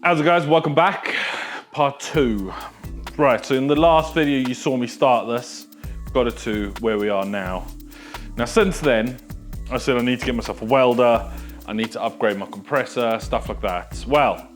How's it guys, welcome back. Part 2. Right, so in the last video you saw me start this, got it to where we are now. Now since then, I said I need to get myself a welder, I need to upgrade my compressor, stuff like that. Well,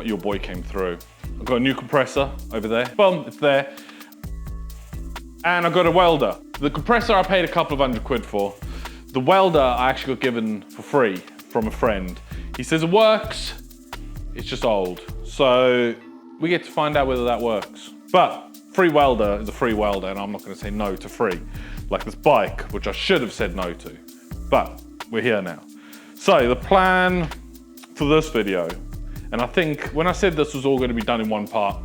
your boy came through. I've got a new compressor over there. Boom, it's there. And I got a welder. The compressor I paid a couple of £100 for. The welder I actually got given for free from a friend. He says it works, it's just old. So we get to find out whether that works. But free welder is a free welder and I'm not gonna say no to free. Like this bike, which I should have said no to. But we're here now. So the plan for this video, and I think when I said this was all gonna be done in one part,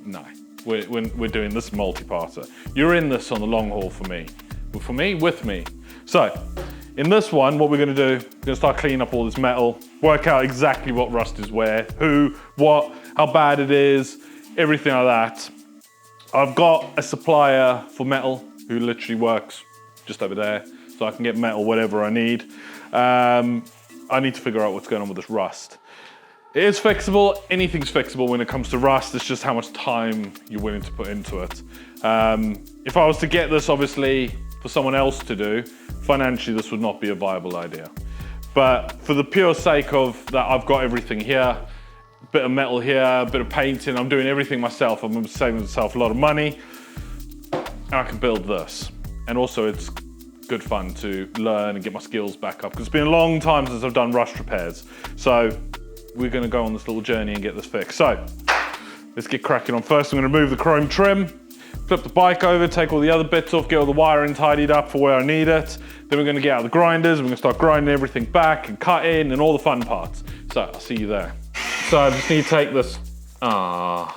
no. We're doing this multi-parter. You're in this on the long haul for me. For me, with me. So, in this one, what we're gonna do, we're gonna start cleaning up all this metal, work out exactly what rust is where, who, what, how bad it is, everything like that. I've got a supplier for metal who literally works just over there, so I can get metal, whatever I need. I need to figure out what's going on with this rust. It is fixable, anything's fixable when it comes to rust, it's just how much time you're willing to put into it. If I was to get this, obviously, for someone else to do, financially this would not be a viable idea. But for the pure sake of that I've got everything here, a bit of metal here, a bit of painting, I'm doing everything myself, I'm saving myself a lot of money, and I can build this. And also it's good fun to learn and get my skills back up, because it's been a long time since I've done rust repairs. So we're gonna go on this little journey and get this fixed. So let's get cracking on. First, I'm gonna remove the chrome trim, flip the bike over, take all the other bits off, get all the wiring tidied up for where I need it. Then we're gonna get out the grinders, we're gonna start grinding everything back and cutting and all the fun parts. So I'll see you there. So I just need to take this, oh,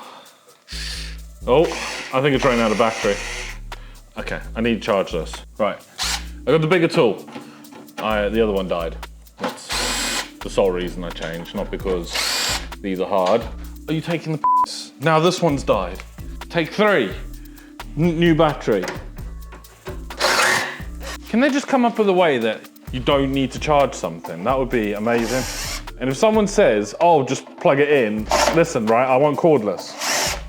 I think it's running out of battery. Okay, I need to charge this. Right, I got the bigger tool. The other one died. That's the sole reason I changed, not because these are hard. Are you taking the piss? Now this one's died. Take 3, new battery. Can they just come up with a way that you don't need to charge something? That would be amazing. And if someone says, oh, just plug it in, listen, right, I want cordless.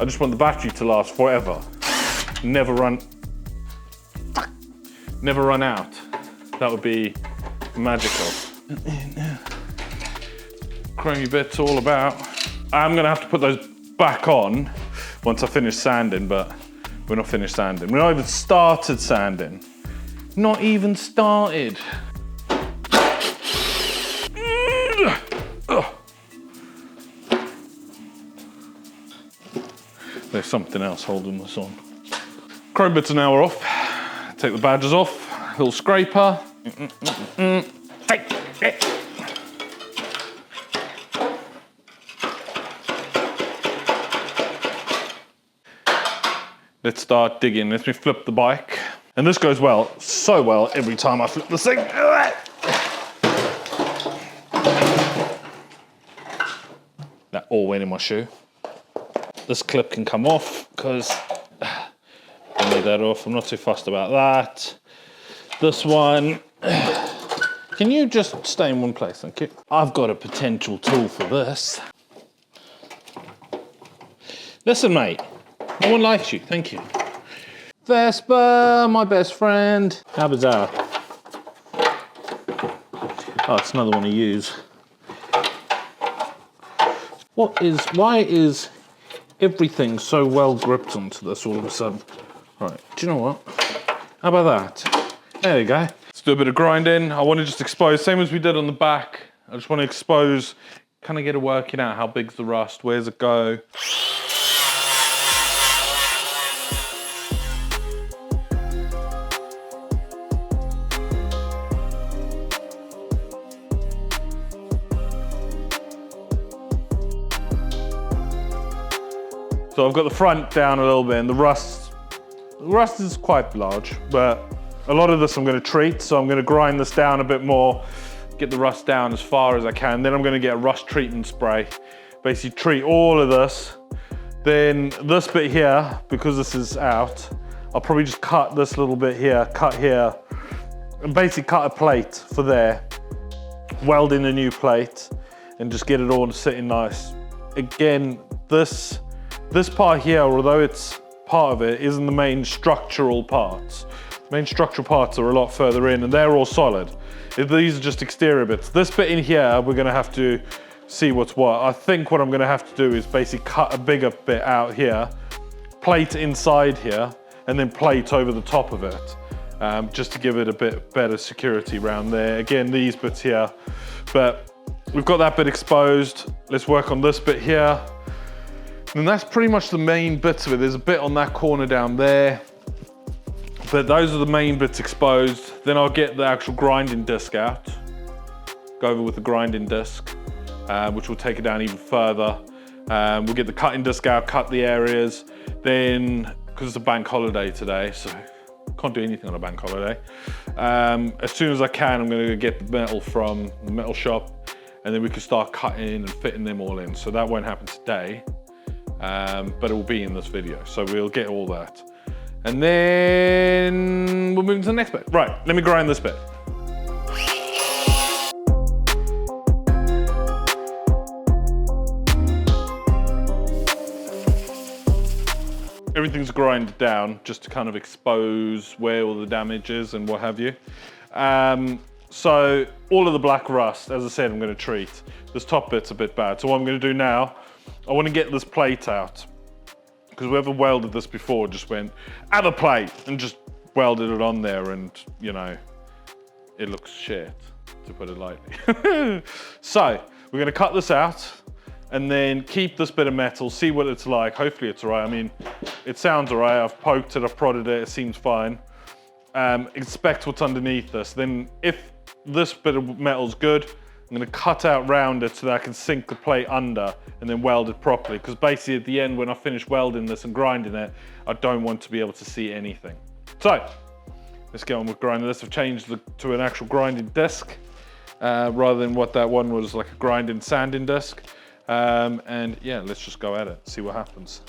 I just want the battery to last forever. Never run out. That would be magical. Chromey bits all about. I'm gonna have to put those back on once I finish sanding, but we're not finished sanding. We're not even started sanding. Not even started. There's something else holding this on. Chrome bits are now off. Take the badges off. Little scraper. Hey. Let's start digging. Let me flip the bike. And this goes well, so well, every time I flip this thing. That all went in my shoe. This clip can come off, because I made that off. I'm not too fussed about that. This one, can you just stay in one place, thank you? I've got a potential tool for this. Listen, mate. No one likes you, thank you. Vespa, my best friend. How bizarre. Oh, it's another one to use. Why is everything so well gripped onto this all of a sudden? Right, do you know what? How about that? There you go. Let's do a bit of grinding. I want to just expose, same as we did on the back. I just want to expose, kind of get it working out how big's the rust, where's it go? So I've got the front down a little bit, and the rust is quite large, but a lot of this I'm going to treat, so I'm going to grind this down a bit more, get the rust down as far as I can. Then I'm going to get a rust treatment spray, basically treat all of this. Then this bit here, because this is out, I'll probably just cut this little bit here, cut here, and basically cut a plate for there, weld in a new plate, and just get it all sitting nice. Again, this part here, although it's part of it, isn't the main structural parts. The main structural parts are a lot further in, and they're all solid. These are just exterior bits. This bit in here, we're gonna have to see what's what. I think what I'm gonna have to do is basically cut a bigger bit out here, plate inside here, and then plate over the top of it, just to give it a bit better security around there. Again, these bits here, but we've got that bit exposed. Let's work on this bit here. And that's pretty much the main bits of it. There's a bit on that corner down there, but those are the main bits exposed. Then I'll get the actual grinding disc out, go over with the grinding disc, which will take it down even further. We'll get the cutting disc out, cut the areas. Then, because it's a bank holiday today, so can't do anything on a bank holiday. As soon as I can, I'm gonna get the metal from the metal shop, and then we can start cutting and fitting them all in. So that won't happen today, but it will be in this video. So we'll get all that. And then we'll move into the next bit. Right, let me grind this bit. Everything's grinded down just to kind of expose where all the damage is and what have you. So all of the black rust, as I said, I'm going to treat. This top bit's a bit bad. So what I'm going to do now, I want to get this plate out, because whoever welded this before just went, add a plate, and just welded it on there, and you know, it looks shit, to put it lightly. So we're going to cut this out, and then keep this bit of metal, see what it's like. Hopefully it's all right. I mean, it sounds all right. I've poked it, I've prodded it, it seems fine. Inspect what's underneath this. Then if this bit of metal's good, I'm gonna cut out round it so that I can sink the plate under and then weld it properly. Because basically at the end, when I finish welding this and grinding it, I don't want to be able to see anything. So let's get on with grinding this. I've changed to an actual grinding disc rather than what that one was, like a grinding sanding disc. And yeah, let's just go at it, see what happens.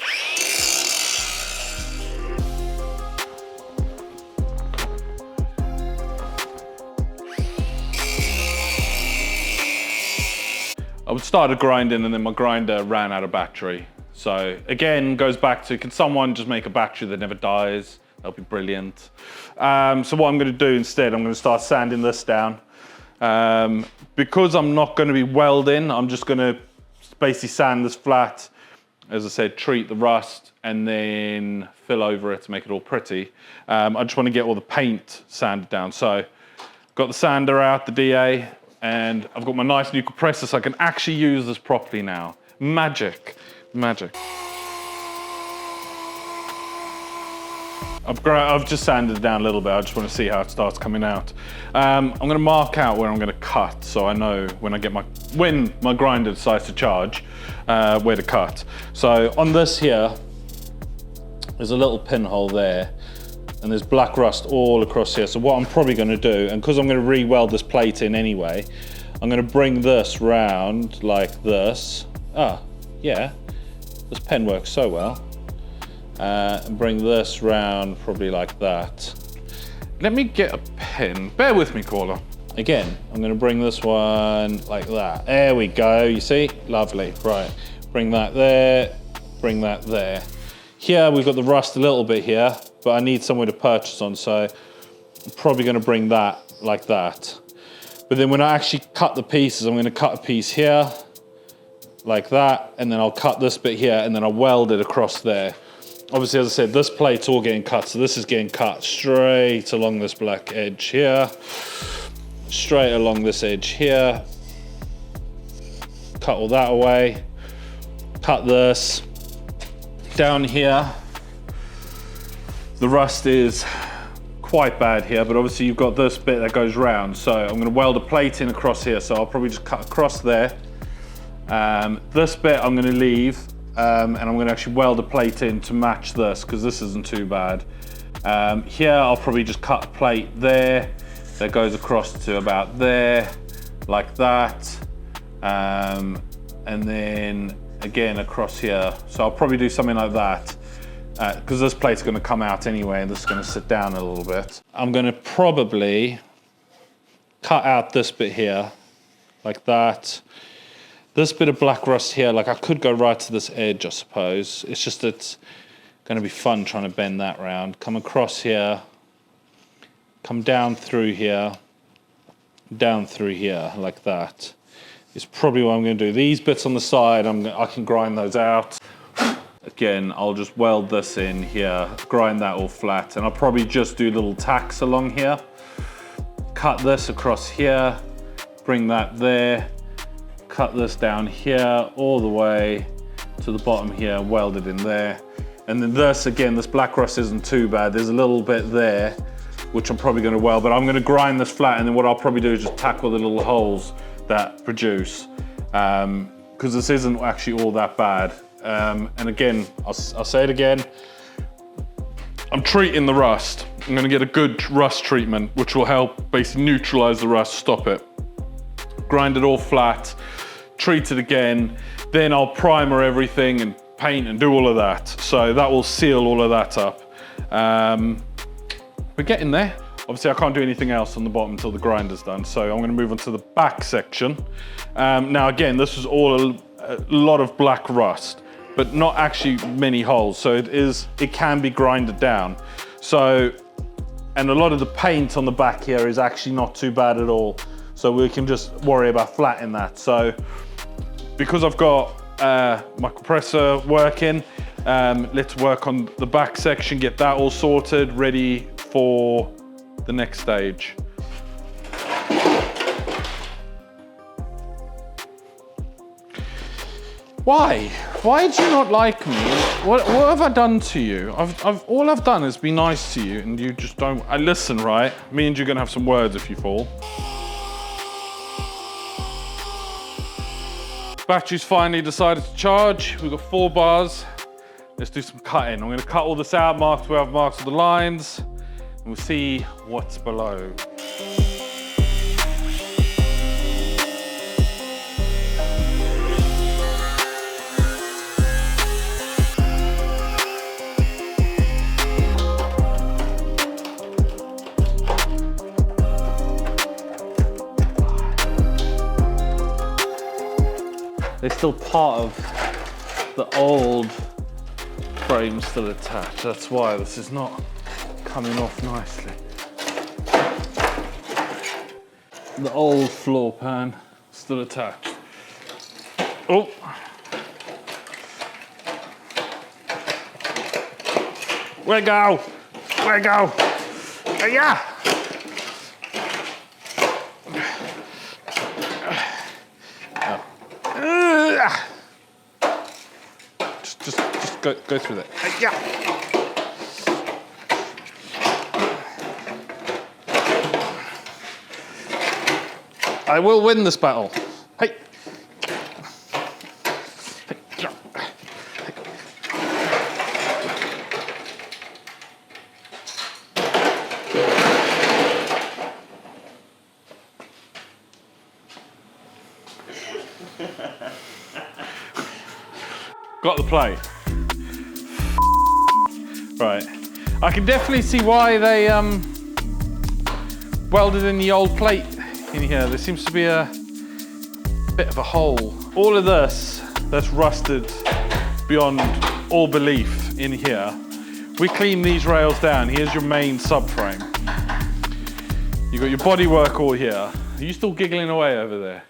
I started grinding and then my grinder ran out of battery. So again, goes back to, can someone just make a battery that never dies? That'll be brilliant. So what I'm gonna do instead, I'm gonna start sanding this down. Because I'm not gonna be welding, I'm just gonna basically sand this flat, as I said, treat the rust, and then fill over it to make it all pretty. I just want to get all the paint sanded down. So got the sander out, the DA, and I've got my nice new compressor so I can actually use this properly now. Magic, magic. I've just sanded it down a little bit. I just want to see how it starts coming out. I'm going to mark out where I'm going to cut, so I know when my grinder decides to charge, where to cut. So on this here, there's a little pinhole there, and there's black rust all across here. So what I'm probably going to do, and because I'm going to re-weld this plate in anyway, I'm going to bring this round like this. Ah, yeah, this pen works so well. And bring this round probably like that. Let me get a pin. Bear with me, caller. Again, I'm going to bring this one like that. There we go, you see? Lovely, right. Bring that there, bring that there. Here, we've got the rust a little bit here, but I need somewhere to purchase on, so I'm probably going to bring that like that. But then when I actually cut the pieces, I'm going to cut a piece here, like that, and then I'll cut this bit here, and then I'll weld it across there. Obviously, as I said, this plate's all getting cut, so this is getting cut straight along this black edge here, straight along this edge here. Cut all that away, cut this. Down here, the rust is quite bad here, but obviously you've got this bit that goes round, so I'm gonna weld a plate in across here, so I'll probably just cut across there. This bit I'm gonna leave, and I'm going to actually weld a plate in to match this, because this isn't too bad. Here I'll probably just cut a plate there that goes across to about there, like that, and then again across here. So I'll probably do something like that, because this plate's going to come out anyway, and this is going to sit down a little bit. I'm going to probably cut out this bit here, like that. This bit of black rust here, like I could go right to this edge, I suppose. It's just it's gonna be fun trying to bend that round. Come across here, come down through here, like that. Is probably what I'm gonna do. These bits on the side, I can grind those out. Again, I'll just weld this in here, grind that all flat, and I'll probably just do little tacks along here. Cut this across here, bring that there, cut this down here, all the way to the bottom here, weld it in there. And then this, again, this black rust isn't too bad. There's a little bit there, which I'm probably gonna weld, but I'm gonna grind this flat, and then what I'll probably do is just tackle the little holes that produce, because this isn't actually all that bad. And again, I'll say it again, I'm treating the rust. I'm gonna get a good rust treatment, which will help basically neutralize the rust, stop it. Grind it all flat, treat it again, then I'll primer everything and paint and do all of that. So that will seal all of that up. We're getting there. Obviously I can't do anything else on the bottom until the grinder's done. So I'm gonna move on to the back section. Now again, this is all a lot of black rust, but not actually many holes. So it can be grinded down. So, and a lot of the paint on the back here is actually not too bad at all. So we can just worry about flattening that. So because I've got my compressor working, let's work on the back section, get that all sorted, ready for the next stage. Why? Why do you not like me? What have I done to you? All I've done is be nice to you, and you just don't. Listen, right? Me and you're gonna have some words if you fall. Battery's finally decided to charge. We've got 4 bars. Let's do some cutting. I'm gonna cut all this out, where I've marked all the lines, and we'll see what's below. They're still part of the old frame still attached. That's why this is not coming off nicely. The old floor pan still attached. Oh. Let go. Let go. Yeah. Just go through that. Yeah. I will win this battle. Hey. Got the plate. Right. I can definitely see why they welded in the old plate in here. There seems to be a bit of a hole. All of this that's rusted beyond all belief in here. We clean these rails down. Here's your main subframe. You've got your bodywork all here. Are you still giggling away over there?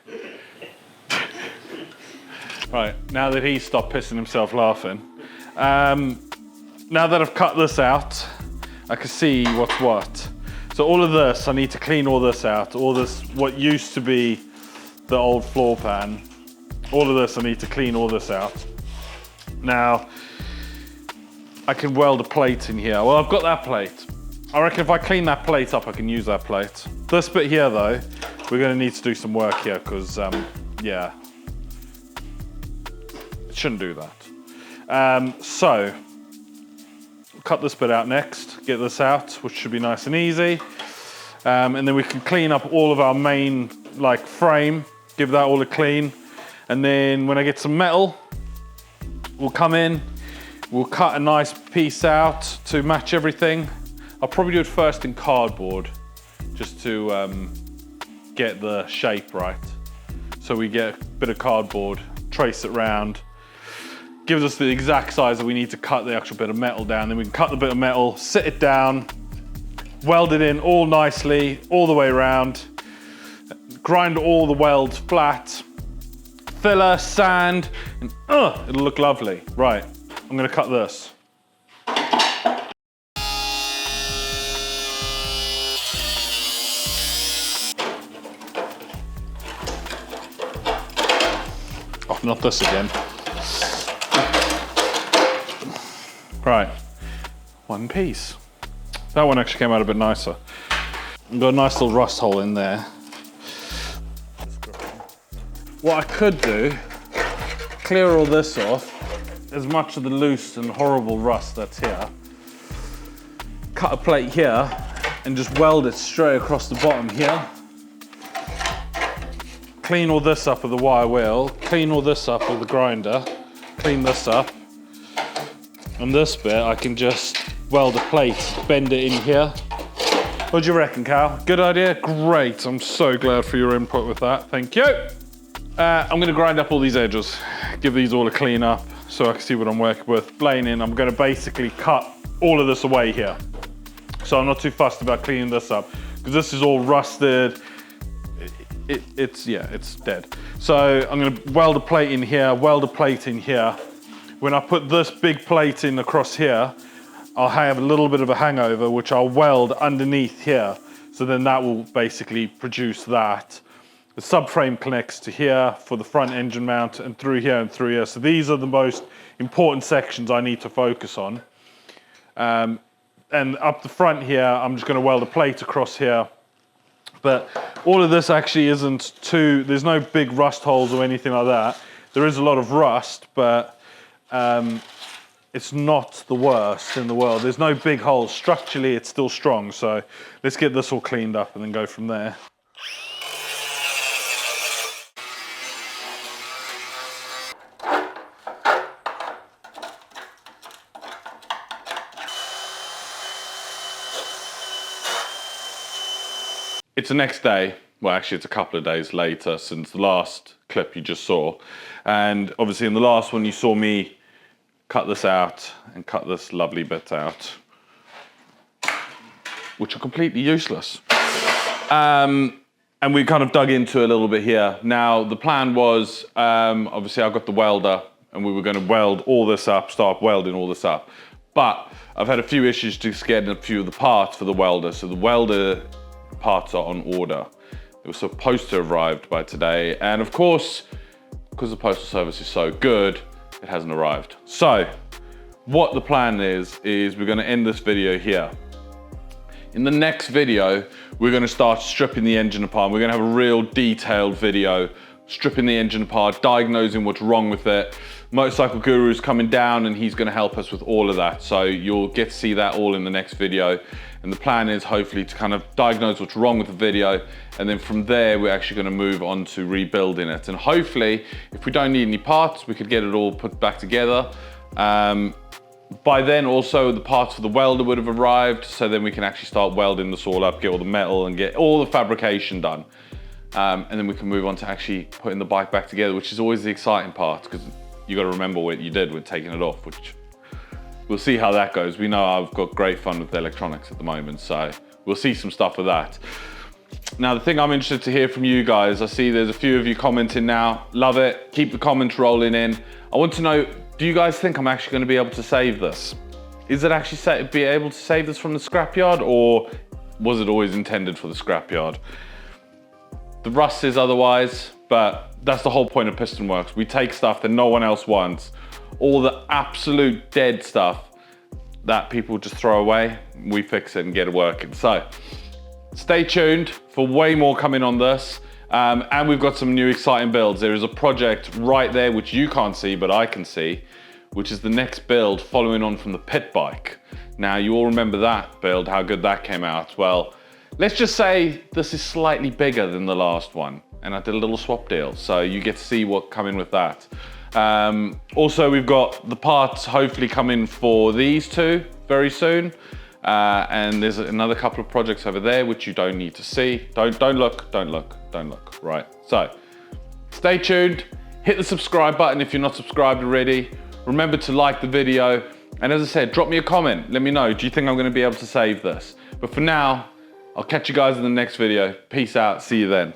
Right, now that he's stopped pissing himself laughing. Now that I've cut this out, I can see what's what. So all of this, I need to clean all this out. All this, what used to be the old floor pan. All of this, I need to clean all this out. Now, I can weld a plate in here. Well, I've got that plate. I reckon if I clean that plate up, I can use that plate. This bit here though, we're gonna need to do some work here because, yeah. It shouldn't do that. So, cut this bit out next, get this out, which should be nice and easy. And then we can clean up all of our main frame, give that all a clean. And then when I get some metal, we'll come in, we'll cut a nice piece out to match everything. I'll probably do it first in cardboard, just to get the shape right. So we get a bit of cardboard, trace it round, gives us the exact size that we need to cut the actual bit of metal down. Then we can cut the bit of metal, sit it down, weld it in all nicely, all the way around, grind all the welds flat, filler, sand, and it'll look lovely. Right, I'm gonna cut this. Oh, not this again. Right, one piece. That one actually came out a bit nicer. Got a nice little rust hole in there. What I could do, clear all this off, as much of the loose and horrible rust that's here, cut a plate here, and just weld it straight across the bottom here. Clean all this up with a wire wheel, clean all this up with a grinder, clean this up. And this bit, I can just weld a plate, bend it in here. What do you reckon, Cal? Good idea? Great, I'm so glad for your input with that, thank you. I'm gonna grind up all these edges, give these all a clean up so I can see what I'm working with. Planing, I'm gonna basically cut all of this away here. So I'm not too fussed about cleaning this up because this is all rusted. It's dead. So I'm gonna weld a plate in here, weld a plate in here. When I put this big plate in across here, I'll have a little bit of a hangover, which I'll weld underneath here. So then that will basically produce that. The subframe connects to here for the front engine mount and through here and through here. So these are the most important sections I need to focus on. And up the front here, I'm just gonna weld a plate across here. But all of this actually isn't too, there's no big rust holes or anything like that. There is a lot of rust, but it's not the worst in the world. There's no big holes. Structurally, it's still strong. So let's get this all cleaned up and then go from there. It's the next day. Well, actually, it's a couple of days later since the last clip you just saw. And obviously in the last one, you saw me cut this out and cut this lovely bit out, which are completely useless. And we kind of dug into a little bit here. Now, the plan was, obviously I've got the welder and we were gonna weld all this up, start welding all this up. But I've had a few issues just getting a few of the parts for the welder. So the welder parts are on order. It was supposed to have arrived by today. And of course, because the postal service is so good, it hasn't arrived. So what the plan is we're gonna end this video here. In the next video, we're gonna start stripping the engine apart. We're gonna have a real detailed video, stripping the engine apart, diagnosing what's wrong with it. Motorcycle Guru's coming down and he's gonna help us with all of that. So you'll get to see that all in the next video. And the plan is hopefully to kind of diagnose what's wrong with the video. And then from there, we're actually gonna move on to rebuilding it. And hopefully, if we don't need any parts, we could get it all put back together. By then also, the parts for the welder would have arrived. So then we can actually start welding this all up, get all the metal and get all the fabrication done. And then we can move on to actually putting the bike back together, which is always the exciting part because you got to remember what you did with taking it off, which we'll see how that goes. We know I've got great fun with the electronics at the moment, so we'll see some stuff with that. Now, the thing I'm interested to hear from you guys, I see there's a few of you commenting now. Love it. Keep the comments rolling in. I want to know, do you guys think I'm actually going to be able to save this? Is it actually be able to save this from the scrapyard, or was it always intended for the scrapyard? The rust is otherwise, but that's the whole point of Piston Works. We take stuff that no one else wants, all the absolute dead stuff that people just throw away, we fix it and get it working. So stay tuned for way more coming on this. And we've got some new exciting builds. There is a project right there, which you can't see, but I can see, which is the next build following on from the pit bike. Now, you all remember that build, how good that came out. Well, let's just say this is slightly bigger than the last one. And I did a little swap deal. So you get to see what come in with that. Also, we've got the parts hopefully coming for these two very soon. And there's another couple of projects over there which you don't need to see. Don't look. Right, so Stay tuned, hit the subscribe button if you're not subscribed already. Remember to like the video. And as I said, drop me a comment. Let me know, do you think I'm gonna be able to save this? But for now, I'll catch you guys in the next video. Peace out, see you then.